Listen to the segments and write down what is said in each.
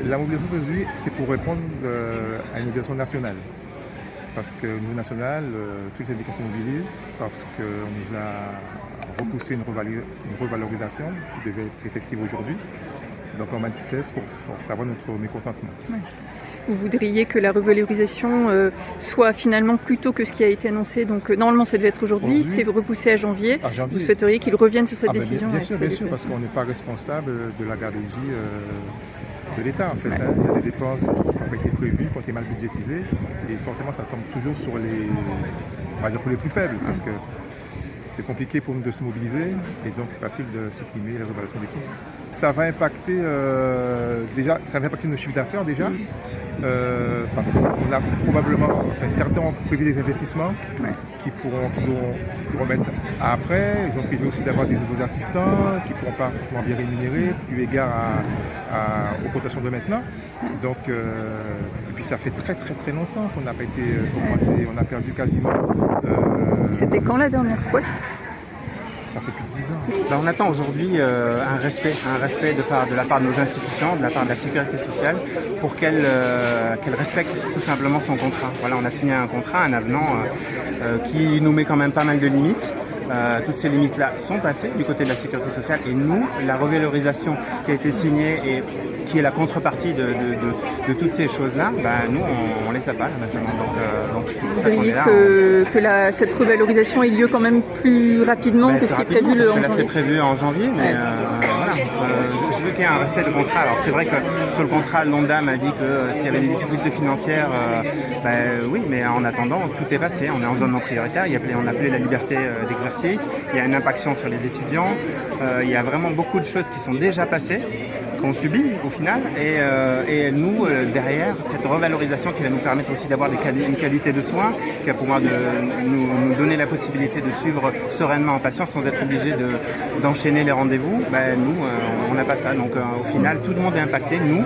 La mobilisation d'aujourd'hui, c'est pour répondre à une mobilisation nationale. Parce qu'au niveau national, toutes les syndicats se mobilisent parce qu'on nous a repoussé une revalorisation qui devait être effective aujourd'hui. Donc on manifeste pour savoir notre mécontentement. Ouais. Vous voudriez que la revalorisation soit finalement plus tôt que ce qui a été annoncé. Donc normalement ça devait être aujourd'hui, c'est repoussé à janvier. Vous souhaiteriez qu'il revienne sur cette décision? Bien sûr, parce qu'on n'est pas responsable de la gabegie de l'État en fait. Ouais. Il y a des dépenses qui n'ont pas été prévues, qui ont été mal budgétisées, et forcément ça tombe toujours sur les plus faibles, parce que c'est compliqué pour nous de se mobiliser, et donc c'est facile de supprimer les revalorisations d'équipe. Ça va impacter nos chiffres d'affaires déjà, parce qu'on a probablement, certains ont prévu des investissements qui pourront mettre après. Ils ont prévu aussi d'avoir des nouveaux assistants qui ne pourront pas forcément bien rémunérés, eu égard aux cotations de maintenant. Donc, et puis ça fait très longtemps qu'on n'a pas été augmenté, on a perdu quasiment. C'était quand la dernière fois? Ça fait plus de 10 ans. Ben, on attend aujourd'hui un respect de la part de nos institutions, de la part de la sécurité sociale, pour qu'elle respecte tout simplement son contrat. Voilà, on a signé un contrat, un avenant qui nous met quand même pas mal de limites. Toutes ces limites-là sont passées du côté de la sécurité sociale, et nous, la revalorisation qui a été signée et qui est la contrepartie de toutes ces choses-là, nous, on les a pas là, maintenant. Donc vous voudriez que cette revalorisation ait lieu quand même plus rapidement que ce qui est prévu en janvier? Là, c'est prévu en janvier, mais voilà. Je veux qu'il y ait un respect de contrat. Alors c'est vrai que sur le contrat, l'ONDAM a dit que s'il y avait des difficultés financières, oui, mais en attendant, tout est passé. On est en zone non prioritaire, on n'a plus la liberté d'exercice, il y a une impaction sur les étudiants, il y a vraiment beaucoup de choses qui sont déjà passées, qu'on subit au final, et nous derrière cette revalorisation qui va nous permettre aussi d'avoir une qualité de soins, qui va pouvoir nous donner la possibilité de suivre sereinement en patience sans être obligé d'enchaîner les rendez-vous, nous on n'a pas ça. Donc au final tout le monde est impacté, nous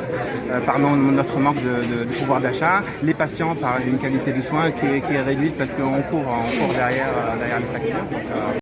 par notre manque de pouvoir d'achat, les patients par une qualité de soins qui est réduite parce qu'on court derrière les factures. Donc,